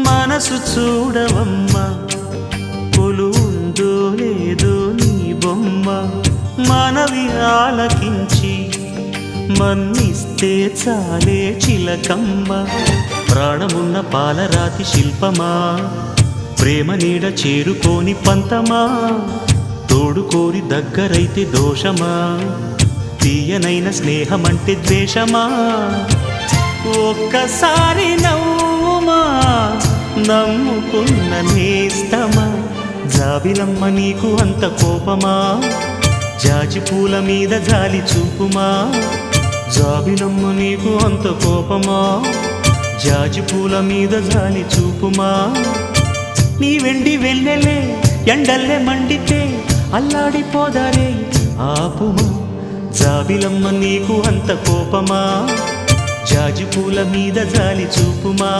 మనసు చూడవమ్మా కొలువుందో లేదో నీ బొమ్మ మనవి ఆలకించి మన్నిస్తే చాలే చిలకమ్మ ప్రాణమున్న పాలరాతి శిల్పమా ప్రేమ నీడ చేరుకోని పంతమా తోడుకోరి దగ్గరైతే దోషమా తీయనైన స్నేహమంటే ద్వేషమా ఒక్కసారి నవ్వుమా నమ్ముకున్న నేస్తమా జాబిలమ్మ నీకు అంత కోపమా జాజి పూల మీద జాలి చూపుమా జాబిలమ్మ నీకు అంత కోపమా జాజి పూల మీద జాలి చూపుమా నీ వెండి వెన్నెలే ఎండల్లే మండితే అల్లాడిపోదారే ఆపుమా జాబిలమ్మ నీకు అంత కోపమా జాజి పూల మీద జాలి చూపుమా